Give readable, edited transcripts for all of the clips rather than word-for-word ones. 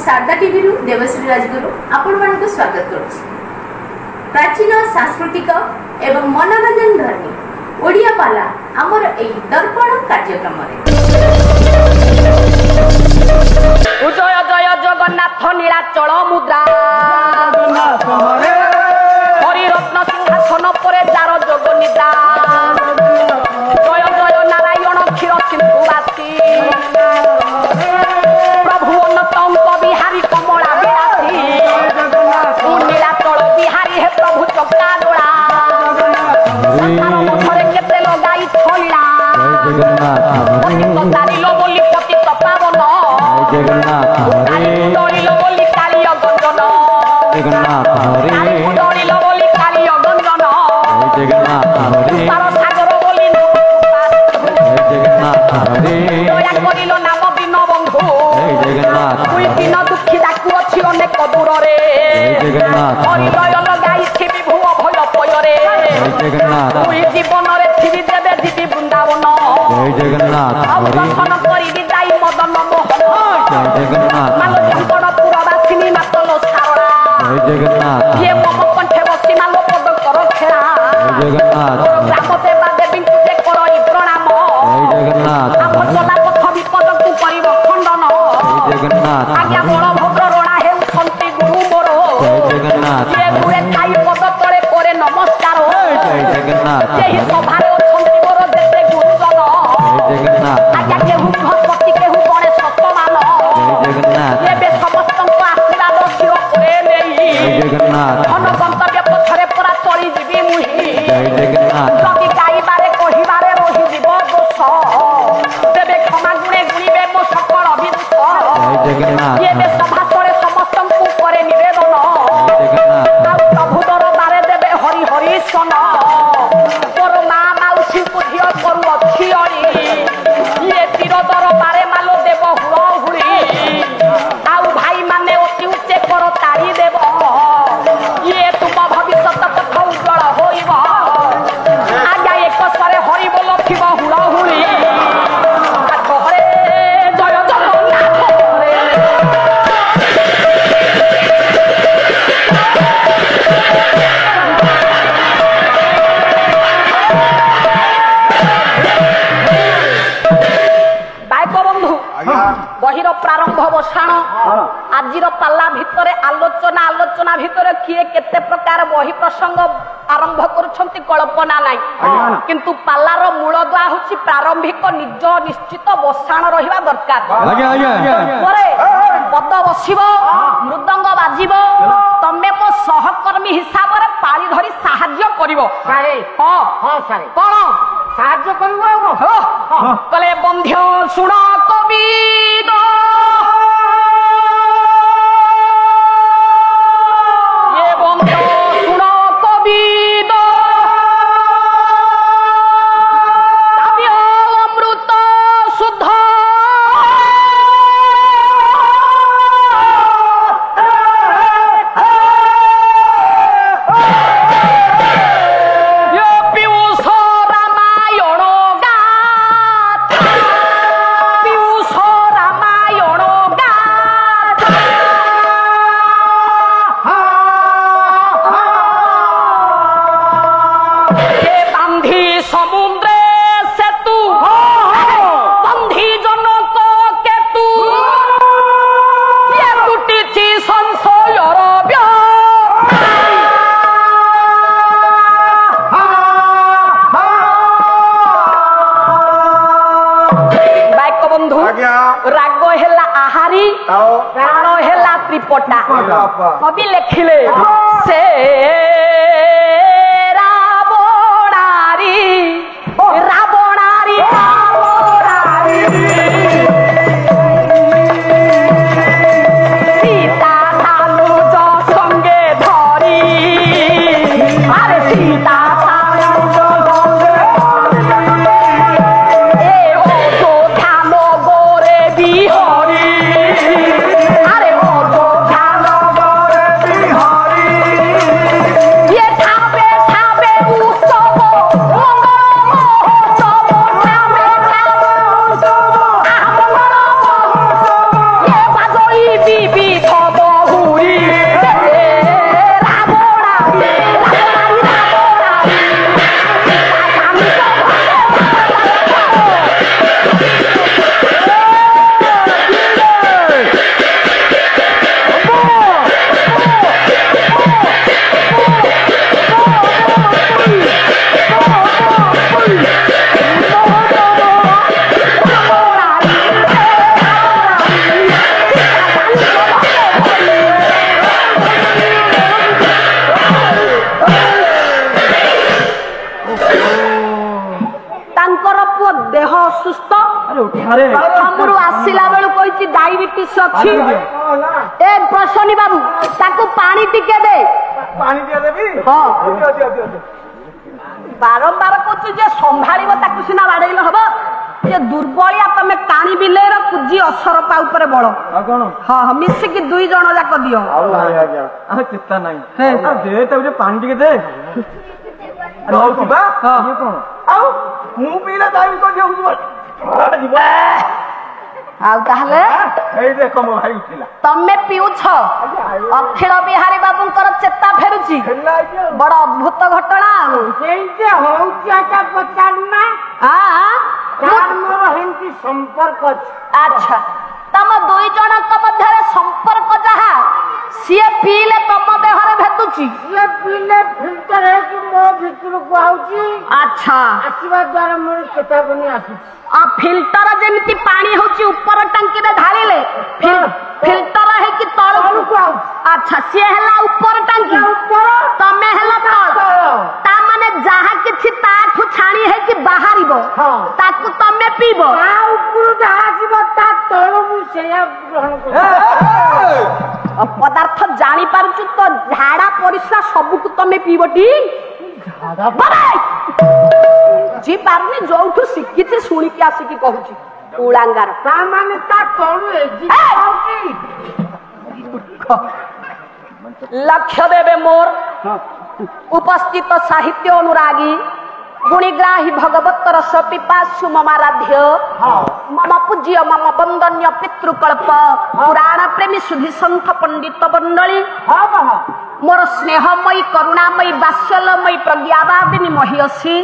Sharda TV Devshri Rajguru आपण मानक स्वागत करुछि। प्राचीन सांस्कृतिक एवं मनोरंजन धर्मी ओडिया पाला आमर एई दर्पण कार्यक्रम जय जय जगन्नाथ नीलाचल मुद्रा हरिरत्न सिंहासन परे जार जोग निद्रा जय जय नारायण क्षीर सिंधुवासी प्रभु अनंत बिहारी कमला विलासी नीलाचल बिहारी हे प्रभु चक्का डोला संसार मथरे केते लगाई थळिला पतितारी लो बोली पतित पावन डोली लो बोली कालिय गंजन डोली लो बोली कालिय गंजन तार सागर बोली दया करिलो नाम बिन बंधु दुई दिन दुखी डाकू अछि अनेक दूर रे हरिदय लगाई थिबि भुव भय पयरे दुई जीवन रे थिबि देबे दिबि बृंदावन दर्शन करी जाई मदन मोहन मालो चंदनपुर बासिनी मातलो सारड़ा ये मम कंठे बसी मालो पद कर खेला ग्राम देवा देवी तुझे करई प्रणाम आप चला पथ विपद तू करिब खंडन आज्ञा बड़ भद्र रोड़ा हे उठंती गुरु मोर ये गुरे खाई पद तले करे नमस्कार यही सभारे उठंती मोर देते गुरुजन आज्ञा केहू बृहस्पति केहू गणेश सतमान ये समस्त आशीर्वाद शिर करे नहीं धन गंतव्य पथरे पूरा चली जीवी मुही जगी गाइबारे कहिबारे रही जीव दोष तेबे क्षमा गुणे गुणिबे मो सकल अभिदोष ये सभासरे समस्त करे निवेदन प्रभु दरबारे देबे हरि हरि सन मोर मा माउसी को धियो करू अच्छी अड़ी ये तीर दरबारे मालो देव हुड़ हुड़ी आउ भाई माने अति उच्चे कर तारी देव ये तुम भविष्यत पथ उज्जवल होइब आज्ञा एक स्वरे हरि बोल थिब हुड़ हुड़ी हरे जय जगन्नाथ बहिर प्रारंभ बसाण आजिर पाला भितर आलोचना भितर किए केते प्रकार बही प्रसंग आरंभ करुछंती कल्पना नाही किंतु पालार मूलदुआ होची प्रारंभिक निज निश्चित बसाण रहिबा दरकार परे पद बसिबो मृदंग बाजिबो तमे मो सहकर्मी हिसाब रे पाळी धरी सहाय्य करिवो सारे हां सारे कोन सहाय्य करिवो कले बंध्य सुण कवि ये बंध्य सुण कवि काव्य अमृत शुद्ध राग हेला आहारी प्राण हेला त्रिपटा कवि लेखिले से रावणारी रावणारी सीता धानुज संगे धरी अरे सीता हरी ପ୍ରଥମରୁ ଆସିଲା ବେଳୁ କହିଛି ଡାଇବେଟିସ୍ ଅଛି। ଏ ପ୍ରସନ୍ନୀ ବାବୁ ତାକୁ ପାଣି ଟିକେ ଦେ। ପାଣି ଟିକେ ଦେବି? ହଁ ବାରମ୍ବାର କହୁଛି ଯେ ସମ୍ଭାଳିବ ତାକୁ ସିନା ବାଡେଇଲେ ହବ। ଯେ ଦୁର୍ବଳିଆ ତମେ କାଣି ବିଲେଇର କୁଜି ଅସରପା ଉପରେ ବଳ। ହଁ ମିଶିକି 2 ଜଣ ଯାକ ଦିଅ। ଚିନ୍ତା ନାହିଁ ଦେ ତାକୁ ପାଣି ଟିକେ ଦେ। ଆଉ ମୁଁ ପିଇଲେ ଆଉ ତାହେଲେ ଏଇ ଦେଖ ମୋ ଭାଇ ଉଠିଲା। ତମେ ପିଉଛ ଅଖିଳ ବିହାରୀ ବାବୁଙ୍କର ଚେତା ଫେରୁଛି। ବଡ ଅଦ୍ଭୁତ ଘଟଣା। ସମ୍ପର୍କ ଆଚ୍ଛା ତମ 2 ଜଣଙ୍କ ମଧ୍ୟରେ ସମ୍ପର୍କ ଯାହା ସିଏ ପିଇଲେ ତମ ଦେହରେ ଭେଟୁଛି। ସିଏ ପିଇଲେ ଫିଲ୍ଟର ହେଇକି ମୋ ଭିତରକୁ ଆଉଛି। ଆଚ୍ଛା ଆସିବା ଦ୍ୱାରା ମୋର ଚେତାବନୀ ଆସୁଛି। ଫିଲ୍ଟର ଯେମିତି ପାଣି ହଉଛି ଉପର ଟାଙ୍କିରେ ଢାଳିଲେ ଫିଲ୍ଟର ହେଇକି ତଳକୁ ଆଉଛି। ଆଚ୍ଛା ସିଏ ହେଲା ଉପର ଟାଙ୍କି ତମେ ହେଲା ତଳ। ତା ମାନେ ଯାହା କିଛି ତାଠୁ ଛାଣି ହେଇକି ବାହାରିବ ତାକୁ ତମେ ପିଇବ। ତା ଉପରୁ ଯାହା ଆସିବ ତା ତଳକୁ ସେଇଆ ଗ୍ରହଣ କରିବ। ପଦାର୍ଥ ଜାଣିପାରୁଛୁ ତ ଝାଡା ପରିସ୍ରା ସବୁକୁ ତମେ ପିଇବଟି। ଜି ପାରୁନି ଯୋଉଠୁ ଶିଖିଛି ଶୁଣିକି ଆସିକି କହୁଛି ଉଳାଙ୍ଗାର। ତା ମାନେ ତା ତଳୁ ଲକ୍ଷ୍ୟ ଦେବେ ମୋର ଉପସ୍ଥିତ ସାହିତ୍ୟ ଅନୁରାଗୀ गुणिग्राही भगवत रस पिपासु ममाराध्य मम पूज्य मम वंदन्य पितृकल्प पुराण प्रेमी सुधी संत पंडित मंडली मोर स्नेहमयी करुणामयी वात्सल्यमयी प्रज्ञावादिनी महिषी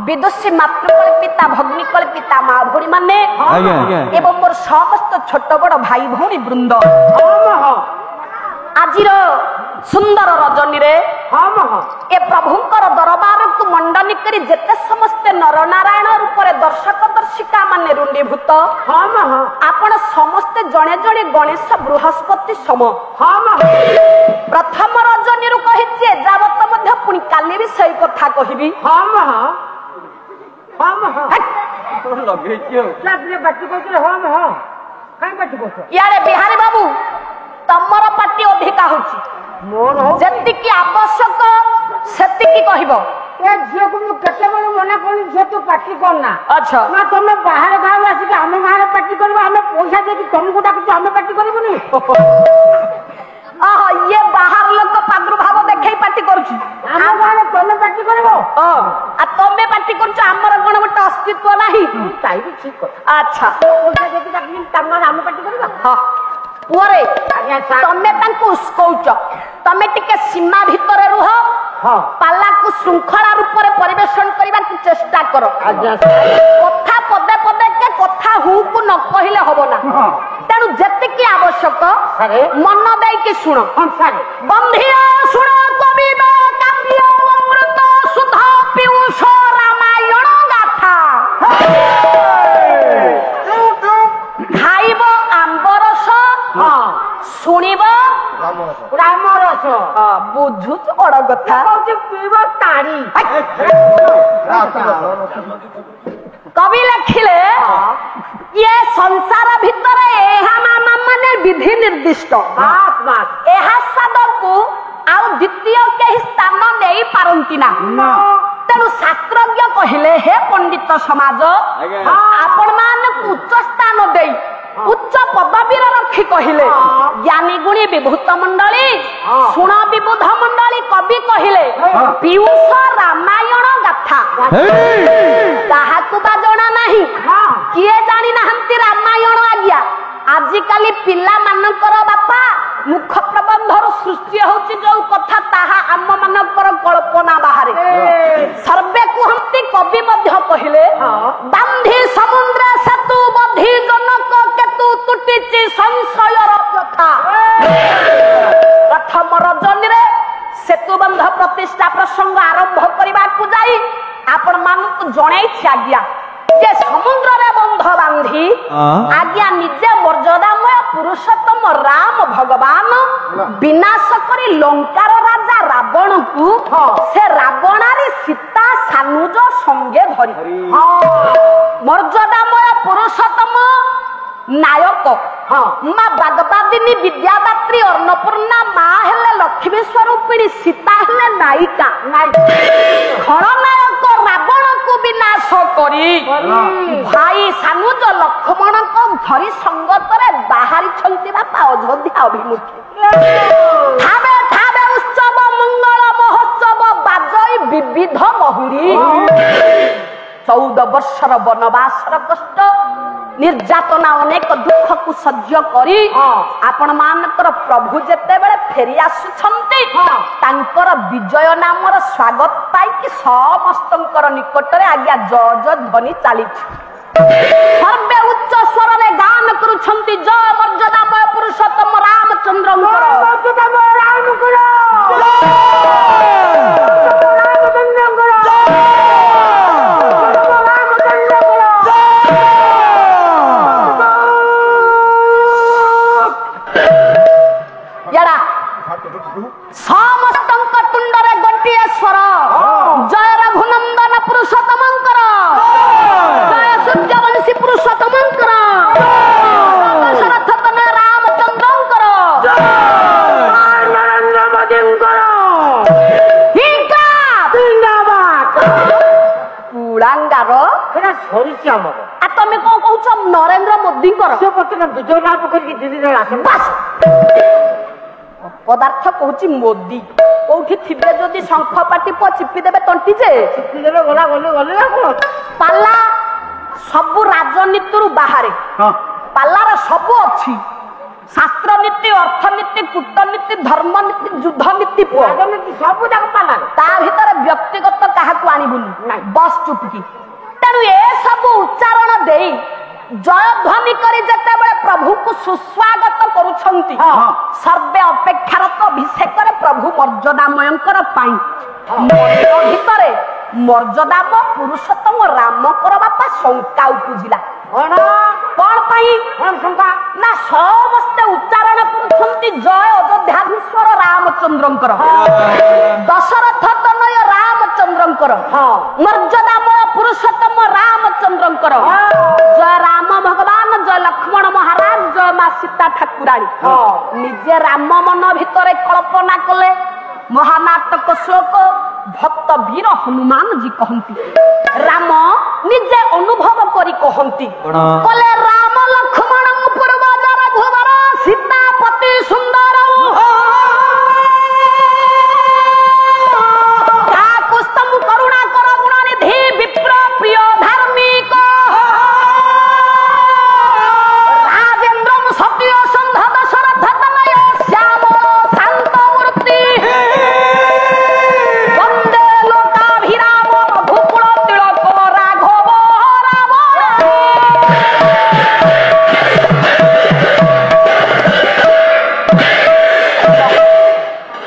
विदुषी मातृकल्पिता भग्निकल्पिता माँ भौणी माने एवं मोर समस्त छोट बड़ भाई भौणी वृंद आजिर सुंदर रजनी रे ए प्रभुंकर दरबार को मंडनी करी जेते समस्ते नर नारायण रूप दर्शक दर्शिका माने रुंडीभूत आपण समस्ते जणे जणे गणेश बृहस्पति सम प्रथम रजनी रु कहिचे जावत मध्य पुनी काली भी सही कथा कहिबी यारे बिहारी बाबू तमर पार्टी अधिका होची जेतिकी आवश्यक सेतिकी कहिबो ए झियो को केते बड़ मना कोनी झियो तो पार्टी करना। अच्छा ना तुम बाहर गाँव आसिक आम गाँव पार्टी करबो आम पैसा देकी तुमको डाकुछ आम पार्टी करबोनी। आह ये बाहर लोक प्रादुर्भाव देखै पार्टी करूची आम गाँव तुम पार्टी करबो आ तमे पार्टी करूछ हमर कोन गोटे अस्तित्व नाही ताई भी ठीक कथा। अच्छा पैसा देकी डाकनी तंग आम पार्टी करबो हां पुरे तमे तांको उस्कौच तमे टिके सीमा भीतर रुह पाला को श्रृंखला रूप में परिवेशन करबा की चेष्टा करो कथा पदे पदे के कथा हु को न कहिले हबो ना तेनु जतिकी आवश्यक मन देई के सुनो बंधिया सुनो कविता काव्य अमृत सुधा पीयूष रामायण गाथा खाइबो आंबरस सुनिब रामरस बुझुच बड़ कथा पीब तारी कवि लिखिले ये संसार भितर एहा नाम माने विधि निर्दिष्ट एहा शब्द को आउ द्वितीय केही स्थान नहीं पारंती ना तेणु शास्त्रज्ञ कहिले हे पंडित समाज आपण मान उच्च स्थान देई उच्च पदवीर रखी कहिले ज्ञानी गुणी विभूत मंडली सुण विबुध मंडली कवि कहिले पीयूष रामायण गाथा काहाकू बा जणा नाही किए जानी नाहंती रामायण आज्ञा आजिकाली पिला मानकर बापा मुख प्रबंधर सृष्टि होची जो कथा ताहा आम मानकर कल्पना बाहरे सर्वे कुहंती कवि मध्य कहिले बांधी समुद्र सेतु बधी जनक केतु तुटिची संशयर प्रथा प्रथम रजनी रे सेतु बंध प्रतिष्ठा प्रसंग आरंभ करबा को जाई आपण मानक जणाई आज्ञा जे समुद्र रे बंध बांधी आज्ञा निजे मर्यादामय पुरुषोत्तम राम भगवान विनाश करी लंकार राजा रावण को से रावणारी सीता सानुज संगे धरी मर्यादामय पुरुषोत्तम नायक माँ बागबादिनी विद्यादात्री अन्नपूर्णा माँ हेले लक्ष्मी स्वरूपिणी सीता हेले नायिका खलनायक रावण को विनाश करी भाई सानुज लक्ष्मण को धरी संगतरे बाहरी छंती बापा अयोध्या अभिमुखे ठावे ठावे उत्सव मंगल महोत्सव बाजई विविध महुरी 14 वर्षर वनवासर कष्ट निर्यातना अनेक दुख को सह्य करी आपण मानकर प्रभु जेते बेले फेरी आसुछंती तांकर विजय नामर स्वागत पाई कि समस्तंकर निकटरे आज्ञा जय जय ध्वनि चाली सर्वे उच्च स्वर रे गान करूछंती जय मर्यादामय पुरुषोत्तम रामचंद्रंकर समस्तंक तुंडरे गोटिए स्वर जय रघुनंदन पुरुषोत्तमंकर जय सूर्यवंशी पुरुषोत्तमंकर दशरथ तनय रामचंद्रंकर नरेंद्र मोदींकर पुलांगार ସେଟା ସରିଛି ଆମର आ तमे को कहउछ नरेंद्र मोदींकर ସେ ବର୍ତ୍ତମାନ ବିଜୟ ଲାଭ କରିକି ଦିଲ୍ଲୀରେ ଆସେ बस पदार्थ कहूँ मोदी कौटी थे जदि शंख पाटी पुआ चिपी देवे तंटी जे ଗଲା ଗଲେ ଗଲେ पाला सबु राजनीति बाहर पालार सबु अच्छी शास्त्र नीति अर्थनीति कूटनीति धर्मनीति युद्ध नीति ରାଜନୀତି ସବୁ ଯାକ ପାଲା ता भीतर व्यक्तिगत क्या आणबुनि बस चुपकी तेणु ए सबु उच्चारण दे जयध्वनि करी जेतेबेले प्रभु को सुस्वागत करूछंती सर्वे अपेक्षारत अभिषेक प्रभु मर्यादामयंकर पाई मंदिर भितरे मर्यादाम पुरुषोत्तम रामकर बापा शंका उपजिला कौन पाई ଶଙ୍କା ना समस्ते उच्चारण करूछंती जय अयोध्याधीश्वर रामचंद्रंकर दशरथ तनय रामचंद्रंकर मर्यादामय पुरुषोत्तम रामचंद्रंकर जय राम भगवान जय लक्ष्मण महाराज जय माँ सीता ठाकुराणी निजे राम मन भितर कल्पना कले महानाटक श्लोक भक्त वीर हनुमान जी कहती राम निजे अनुभव करी कहती कले राम लक्ष्मण पूर्वज रघुवर सीतापति सुंदर काकुस्तम करुणा कर गुणनिधि विप्र प्रिय धार्मिक राजेन्द्रम सत्य संध दशरथ तनय श्याम शांत मूर्ति वंदे लोकाभिराम रघुकुल तिलक राघव राम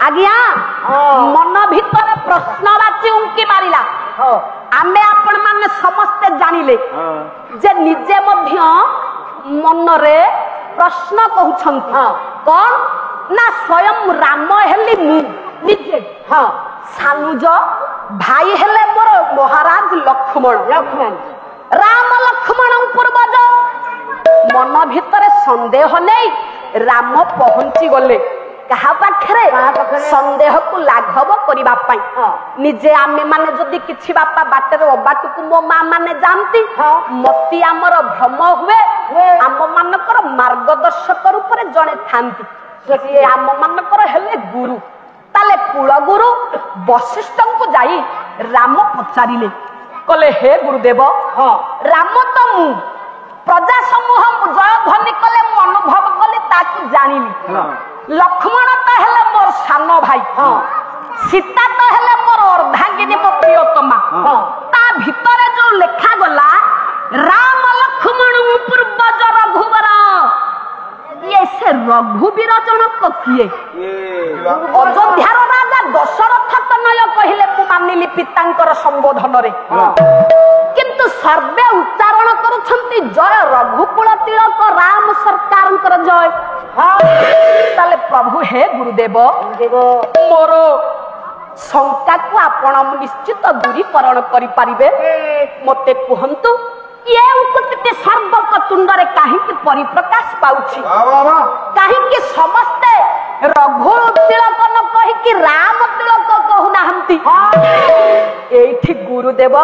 आज्ञा मन भितर प्रश्नवाची उंकी मारिला आमे आपण माने समस्ते जानिले जे निजे मध्य मनरे प्रश्न कहउछंती कोन ना स्वयं राम हेली मु निजे सानुज भाई हेले मोर महाराज लक्ष्मण राम लक्ष्मण पूर्वज मन भितर संदेह नहीं राम पहुंची गले कहा पाखरे संदेह को लाघव करबा पाई निजे आमे माने जदी किछि बापा बाटर अबाट को मो मां माने जानती मती हमर भ्रम हुए आम मानकर मार्गदर्शक रूप रे जणे थांती से आम मानकर हेले गुरु ताले कुल गुरु वशिष्ठ को जाई राम पचारिले कले हे गुरुदेव राम तो मु प्रजा समूह जय ध्वनि कले मु अनुभव कले ताकु जानिली लक्ष्मण तो हेले मोर सान भाई सीता तो हेले मोर अर्धांगिनी मो प्रियतमा ता भितरे जो लेखा गला राम लक्ष्मण पूर्वज रघुवर ये से रघुवीर जनक किए अयोध्यार राजा दशरथ तनय कहिले मु मानिली पितांकर संबोधन रे किंतु सर्वे उच्चारण करूछंती जय रघुकुल तिलक राम सरकारंकर जय ताले प्रभु हे गुरुदेव मोर शंका को आपण निश्चित दूरीकरण करि परिबे मते कहंतु ये उकुतिटी सर्वक तुंडरे काहे कि परिप्रकाश पाउछि काहे कि समस्ते रघु तिलक न कहि कि राम तिलक कहू नाहंती एठी गुरुदेव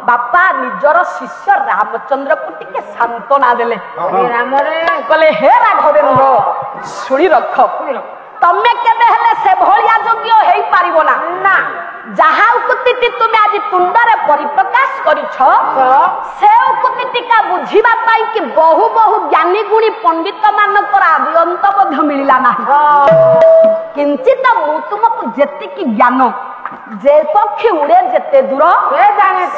बापा निजर शिष्य रामचंद्र को टिके सांत्वना देले कहले हे राघवेंद्र सुनी रख तमे केबे हेले से भलिया योग्य हेई पारिबो ना जहा उकुतिटी तुमे आज तुंडरे परिप्रकाश करिछ से उकुतिटी का बुझिबा पाई कि बहु बहु ज्ञानी गुणी पंडित मानकर आदि अंत मध्य मिलिला नाही किंचित मु तुमको जेति की ज्ञान जे पक्षी उड़े जेते दूर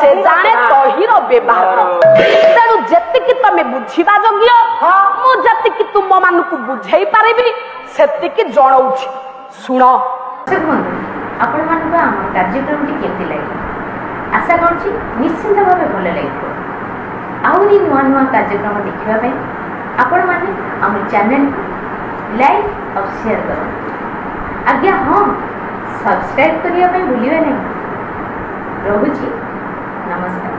से जाने तहिर व्यवहार तेणु जेति की तमे बुझिबा योग्य मु जेति की तुम मानकु बुझाई पारिबी सेति की जणाउछि सुन आपण मानक आम कार्यक्रम केमती लगे आशा करुँच निश्चिंत भाव भल लगे आहरी नुआ नुआ कार्यक्रम देखापी आपण मैंने आम चैनल लाइक और शेयर कर आज्ञा हाँ सब्सक्राइब करने भूलिए नहीं। रोची नमस्कार।